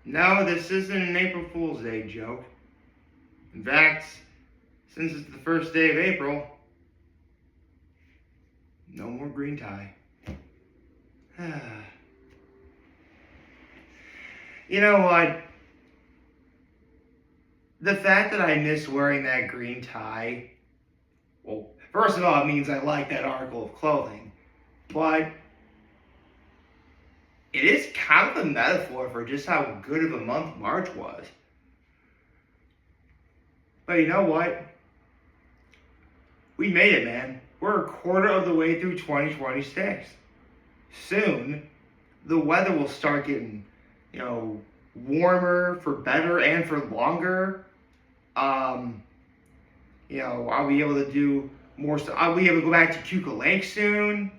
No, this isn't an April Fool's Day joke. In fact, since it's the first day of April, no more green tie. You know what? The fact that I miss wearing that green tie, well, first of all, it means I like that article of clothing, but it is kind of a metaphor for just how good of a month March was. But you know what? We made it, man. We're a quarter of the way through 2026. Soon, the weather will start getting, warmer for better and for longer. I'll be able to do more stuff. I'll be able to go back to Cuca Lake soon.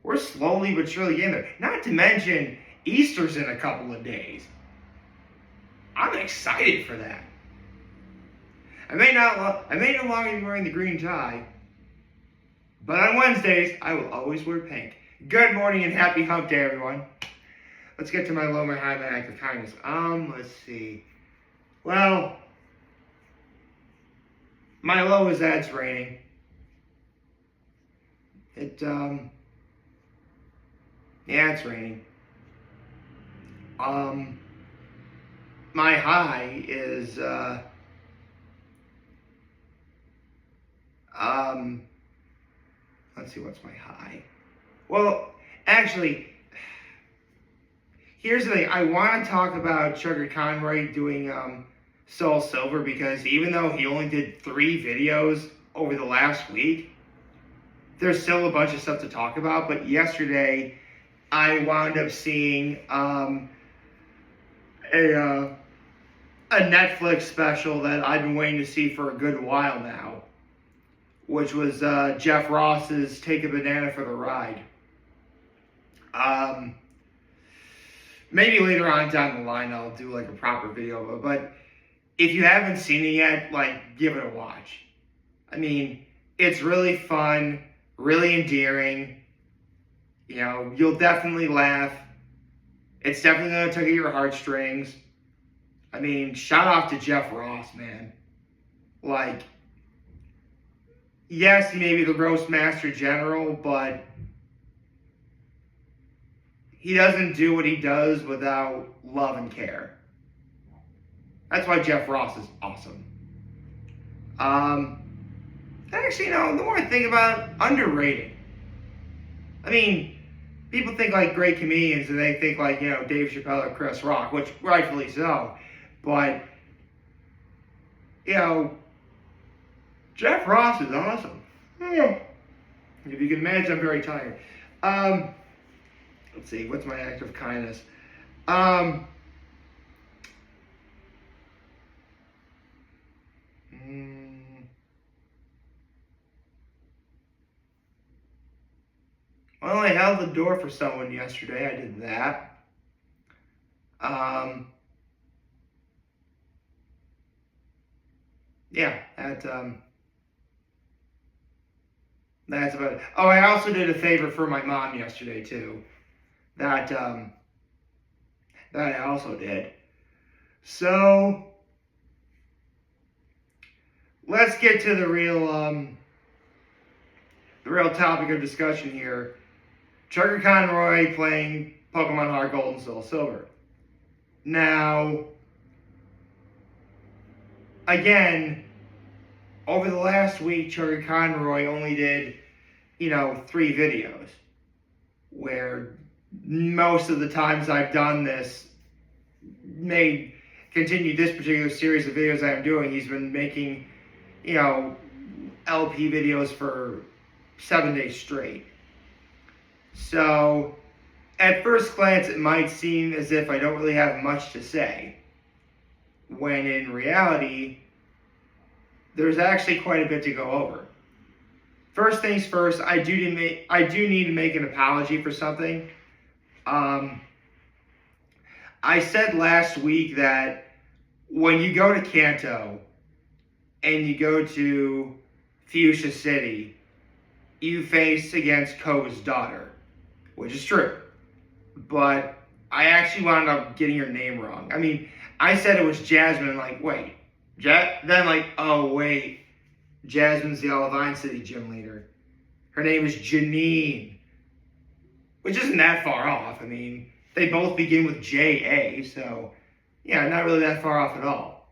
We're slowly but surely getting there. Not to mention, Easter's in a couple of days. I'm excited for that. I may no longer be wearing the green tie, but on Wednesdays, I will always wear pink. Good morning and happy hump day, everyone. Let's get to my low, my high, my act of kindness. Let's see. Well, my low is that it's raining. It's raining. My high is, let's see, what's my high? Well, actually, here's the thing. I want to talk about Chuggaaconroy doing Soul Silver, because even though he only did 3 videos over the last week, there's still a bunch of stuff to talk about. But yesterday, I wound up seeing a Netflix special that I've been waiting to see for a good while now, which was Jeff Ross's Take a Banana for the Ride. Maybe later on down the line I'll do like a proper video of it, but if you haven't seen it yet, give it a watch. I mean, it's really fun, really endearing. You'll definitely laugh. It's definitely going to tug at your heartstrings. I mean, shout out to Jeff Ross, man. Yes, he may be the roast master general, but he doesn't do what he does without love and care. That's why Jeff Ross is awesome. Actually, the more I think about it, underrated. I mean, people think great comedians, and they think Dave Chappelle or Chris Rock, which rightfully so. But, Jeff Ross is awesome. If you can imagine, I'm very tired. Let's see, what's my act of kindness? Well, I held the door for someone yesterday. I did that. That's about it. Oh, I also did a favor for my mom yesterday too. That I also did. So let's get to the real topic of discussion here. Chuggaaconroy playing Pokemon Heart Gold and Soul Silver. Now, again, over the last week, Chuggaaconroy only did, 3 videos, where most of the times I've done this, continued this particular series of videos I'm doing, he's been making, LP videos for 7 days straight. So, at first glance, it might seem as if I don't really have much to say, when in reality, there's actually quite a bit to go over. First things first, I do need to make an apology for something. I said last week that when you go to Kanto and you go to Fuchsia City, you face against Koga's daughter, which is true. But I actually wound up getting her name wrong. I mean, I said it was Jasmine, like, wait. Then, like, oh, wait. Jasmine's the Olivine City gym leader. Her name is Janine, which isn't that far off. I mean, they both begin with J-A, so, yeah, not really that far off at all.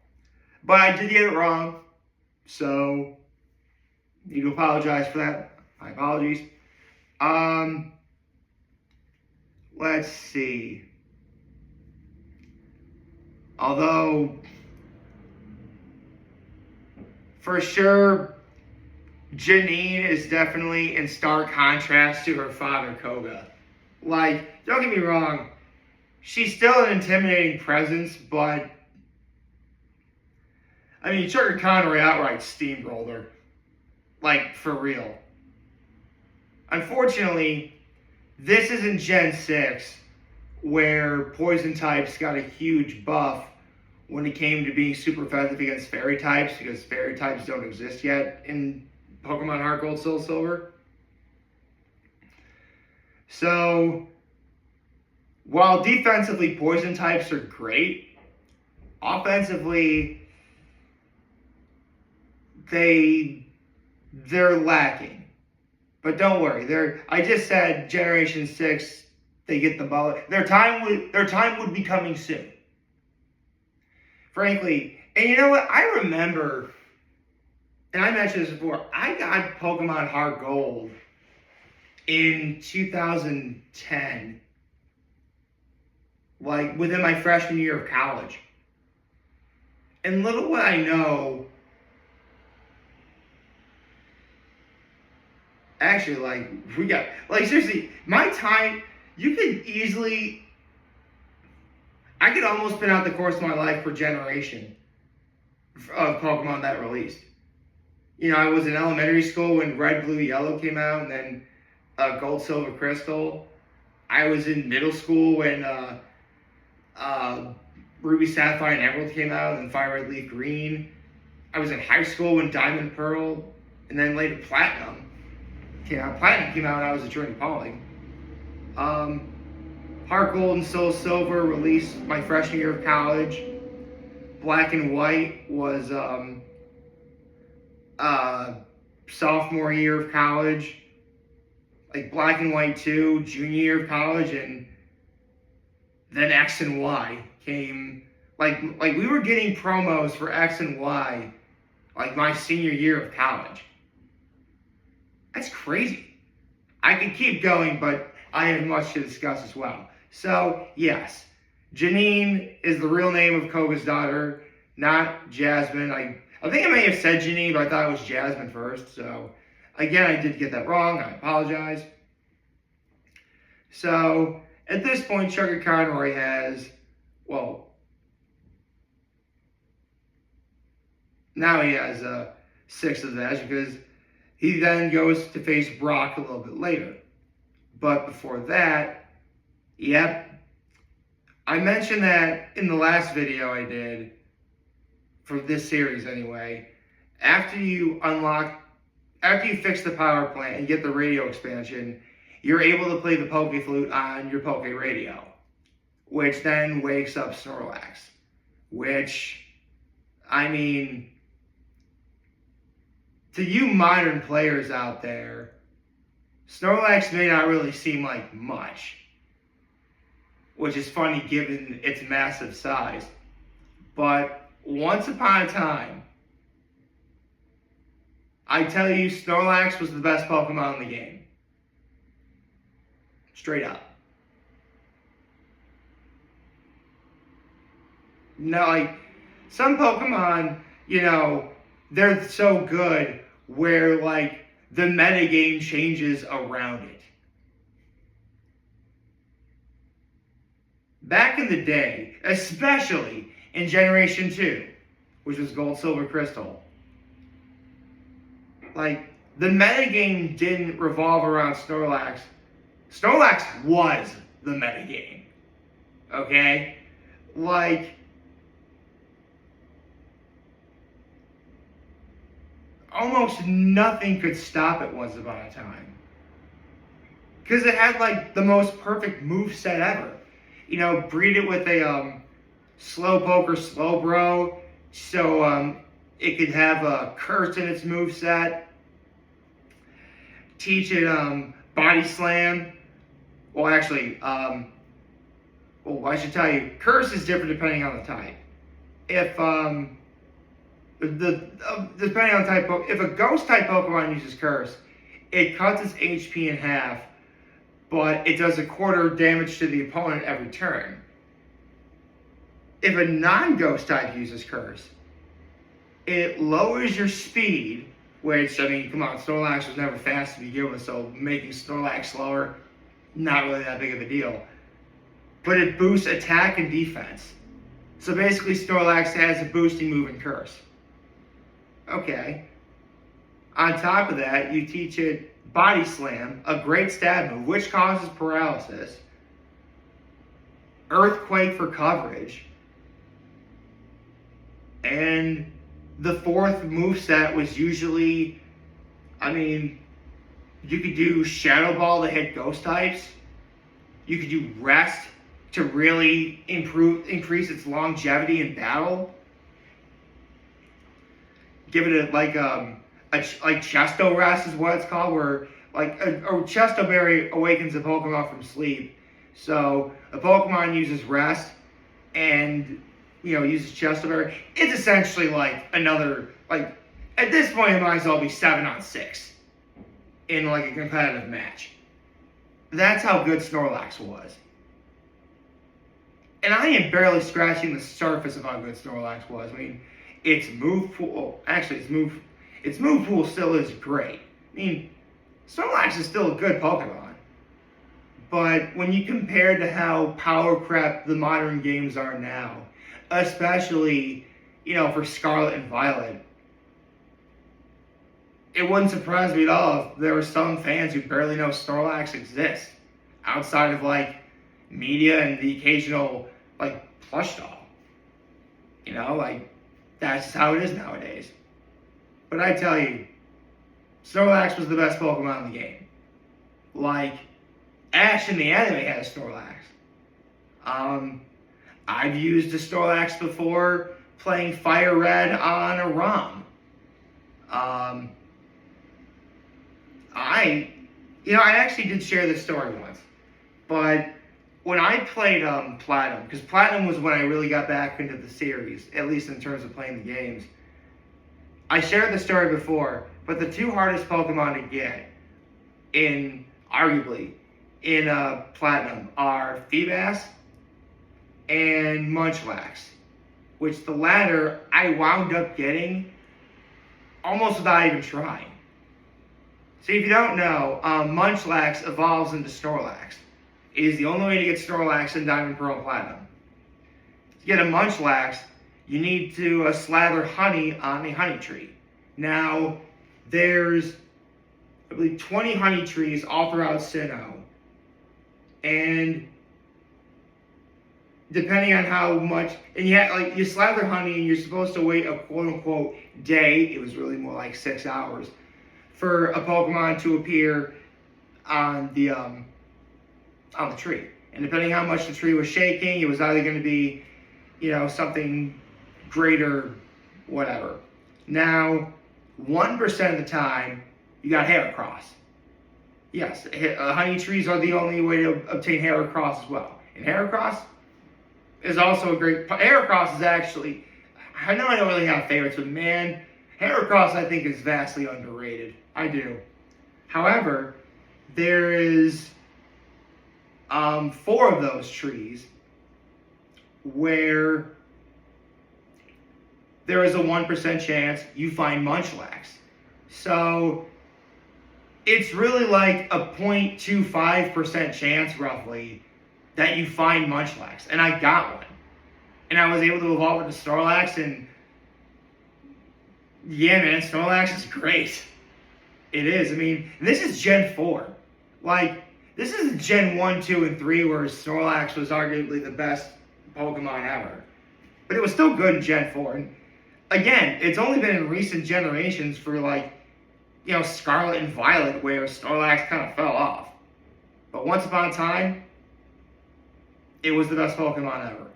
But I did get it wrong, so need to apologize for that. My apologies. Let's see. Although, for sure, Janine is definitely in stark contrast to her father, Koga. Like, don't get me wrong, she's still an intimidating presence, but I mean, Chuggaaconroy outright steamrolled her. Like, for real. Unfortunately, this isn't Gen 6, where poison types got a huge buff when it came to being super effective against fairy types, because fairy types don't exist yet in Pokemon Heart Gold, Soul Silver. So, while defensively poison types are great, offensively they're lacking. But don't worry, I just said Generation 6, they get the ball. Their time would be coming soon. Frankly, and you know what? I remember, and I mentioned this before, I got Pokemon Heart Gold in 2010, like within my freshman year of college. And little what I know, actually, like, we got, like, seriously, my time, I could almost spin out the course of my life per generation of Pokemon that released. You know, I was in elementary school when Red, Blue, Yellow came out, and then Gold, Silver, Crystal. I was in middle school when Ruby, Sapphire, and Emerald came out, and then Fire, Red, Leaf, Green. I was in high school when Diamond, Pearl, and then later Platinum. Platinum came out when I was a junior poly. Heart Gold and Soul Silver released my freshman year of college. Black and White was sophomore year of college. Like Black and White 2, junior year of college, and then X and Y came. Like we were getting promos for X and Y, like my senior year of college. That's crazy. I could keep going, but I have much to discuss as well. So, yes, Janine is the real name of Koga's daughter, not Jasmine. I think I may have said Janine, but I thought it was Jasmine first. So, again, I did get that wrong. I apologize. So, at this point, Chuggaaconroy has, well, now he has 6 of that because he then goes to face Brock a little bit later. But before that, yep, I mentioned that in the last video I did, for this series anyway, after you fix the power plant and get the radio expansion, you're able to play the Poke Flute on your Poke Radio, which then wakes up Snorlax, which, I mean, to you modern players out there, Snorlax may not really seem like much, which is funny given its massive size. But once upon a time, I tell you, Snorlax was the best Pokemon in the game. Straight up. No, like, some Pokemon, you know, they're so good where, like, the metagame changes around it. Back in the day, especially in Generation 2, which was Gold, Silver, Crystal, like, the metagame didn't revolve around Snorlax. Snorlax was the metagame. Okay? Like, almost nothing could stop it once upon a time. Because it had, like, the most perfect moveset ever. breed it with a Slowpoke or Slowbro, so it could have a curse in its moveset. Teach it Body Slam. Well, actually, I should tell you, curse is different depending on the type. If depending on the type, if a ghost type Pokemon uses curse, it cuts its HP in half, but it does a quarter damage to the opponent every turn. If a non-ghost type uses curse, it lowers your speed, which, I mean, come on, Snorlax was never fast to begin with, so making Snorlax slower, not really that big of a deal. But it boosts attack and defense. So basically, Snorlax has a boosting move in curse. Okay. On top of that, you teach it Body Slam, a great stab move, which causes paralysis. Earthquake for coverage. And the fourth moveset was usually, you could do Shadow Ball to hit ghost types. You could do Rest to really increase its longevity in battle. Give it like Chesto Rest is what it's called, where a Chesto Berry awakens a Pokemon from sleep. So a Pokemon uses Rest and uses Chesto Berry. It's essentially like another, at this point it might as well be 7-on-6 in a competitive match. That's how good Snorlax was. And I am barely scratching the surface of how good Snorlax was. I mean, its move pool, its move pool still is great. I mean, Snorlax is still a good Pokemon. But when you compare to how power crept the modern games are now, especially, for Scarlet and Violet, it wouldn't surprise me at all if there were some fans who barely know Snorlax exists, outside of, media and the occasional, plush doll. That's just how it is nowadays. But I tell you, Snorlax was the best Pokemon in the game. Ash in the anime had a Snorlax. I've used a Snorlax before playing Fire Red on a ROM. I actually did share this story once, but when I played Platinum, because Platinum was when I really got back into the series, at least in terms of playing the games. I shared the story before, but the two hardest Pokemon to get arguably in Platinum are Feebas and Munchlax, which the latter I wound up getting almost without even trying. See, if you don't know, Munchlax evolves into Snorlax. It is the only way to get Snorlax in Diamond, Pearl, and Platinum. To get a Munchlax, you need to slather honey on a honey tree. Now, there's, I believe, 20 honey trees all throughout Sinnoh. And depending on how much, and you slather honey and you're supposed to wait a quote-unquote day, it was really more like 6 hours, for a Pokemon to appear on the tree. And depending on how much the tree was shaking, it was either going to be, something greater, whatever. Now, 1% of the time, you got Heracross. Yes, honey trees are the only way to obtain Heracross as well. And Heracross is also a great... Heracross is actually... I know I don't really have favorites, but man, Heracross I think is vastly underrated. I do. However, there is 4 of those trees where there is a 1% chance you find Munchlax. So it's really like a 0.25% chance, roughly, that you find Munchlax. And I got one. And I was able to evolve into Snorlax, and yeah, man, Snorlax is great. It is. I mean, this is Gen 4. This is Gen 1, 2, and 3, where Snorlax was arguably the best Pokemon ever. But it was still good in Gen 4. And again, it's only been in recent generations for, Scarlet and Violet, where Snorlax kind of fell off. But once upon a time, it was the best Pokemon ever.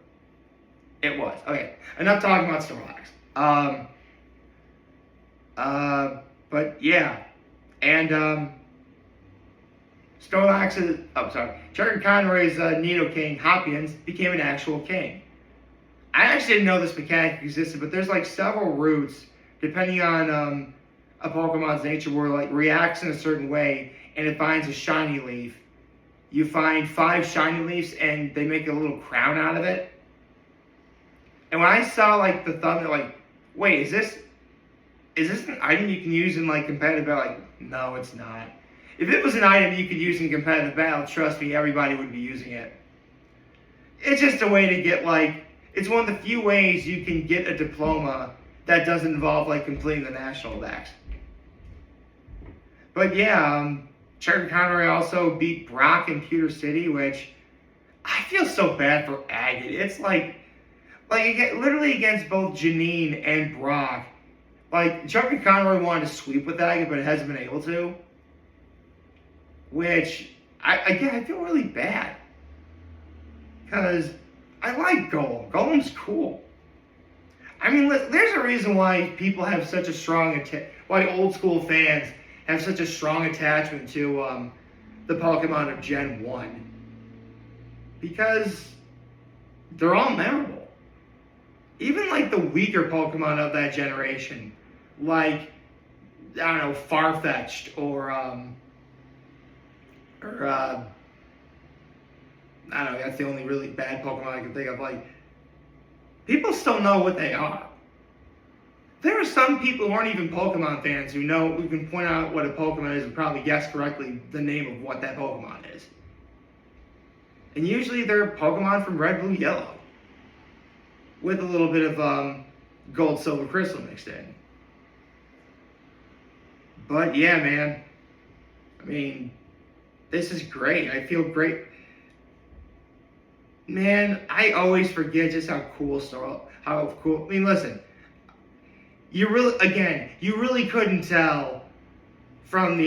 It was. Okay, enough talking about Snorlax. But yeah, and Snorlax's, Chuggaaconroy's Nidoking, Hopians, became an actual king. I actually didn't know this mechanic existed, but there's like several routes, depending on a Pokemon's nature, where like reacts in a certain way, and it finds a shiny leaf. You find 5 shiny leaves, and they make a little crown out of it. And when I saw like the thumbnail, like, wait, is this an item you can use in like competitive battle? Like, no, it's not. If it was an item you could use in competitive battle, trust me, everybody would be using it. It's just a way to get like, it's one of the few ways you can get a diploma that doesn't involve like completing the national dex. But yeah, Chuggaaconroy also beat Brock in Pewter City, which I feel so bad for Agate. It's like literally against both Janine and Brock. Like, Chuggaaconroy wanted to sweep with Agate, but it hasn't been able to. Which, I feel really bad. Because I like Golem. Golem's cool. I mean, there's a reason why people have such a strong, why old school fans have such a strong attachment to the Pokemon of Gen 1. Because they're all memorable. Even like the weaker Pokemon of that generation, like, I don't know, Farfetch'd or I don't know, that's the only really bad Pokemon I can think of. Like, people still know what they are. There are some people who aren't even Pokemon fans who can point out what a Pokemon is and probably guess correctly the name of what that Pokemon is. And usually they're Pokemon from Red, Blue, Yellow, with a little bit of Gold, Silver, Crystal mixed in. But yeah, man. I mean, this is great. I feel great. Man, I always forget just how cool I mean, listen. You really couldn't tell from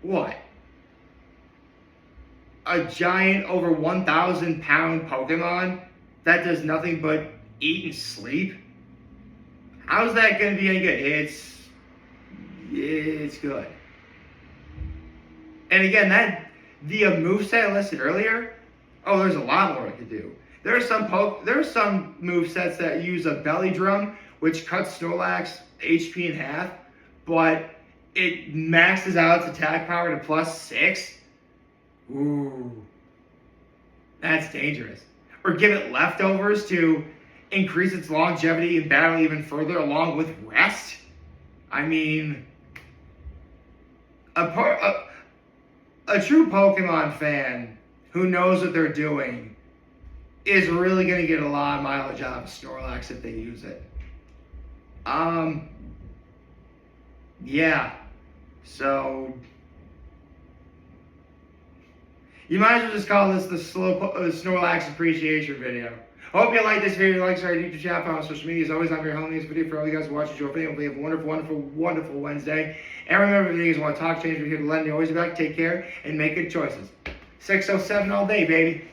what? A giant over 1,000 pound Pokemon that does nothing but eat and sleep? How's that going to be any good? It's good. And again, the moveset I listed earlier, there's a lot more I could do. There are some movesets that use a belly drum, which cuts Snorlax HP in half, but it maxes out its attack power to +6. Ooh. That's dangerous. Or give it leftovers to increase its longevity in battle even further, along with rest. I mean, a true Pokemon fan who knows what they're doing is really going to get a lot of mileage out of Snorlax if they use it. Yeah. So, you might as well just call this the Snorlax appreciation video. Hope you like this video. Like, our YouTube channel, follow on social media. As always, I'm your homie. This video for all you guys who watch the show. Hopefully you have a wonderful, wonderful, wonderful Wednesday. And remember, if you guys want to talk, change, we're here to lend you. Always be back. Take care and make good choices. 607 all day, baby.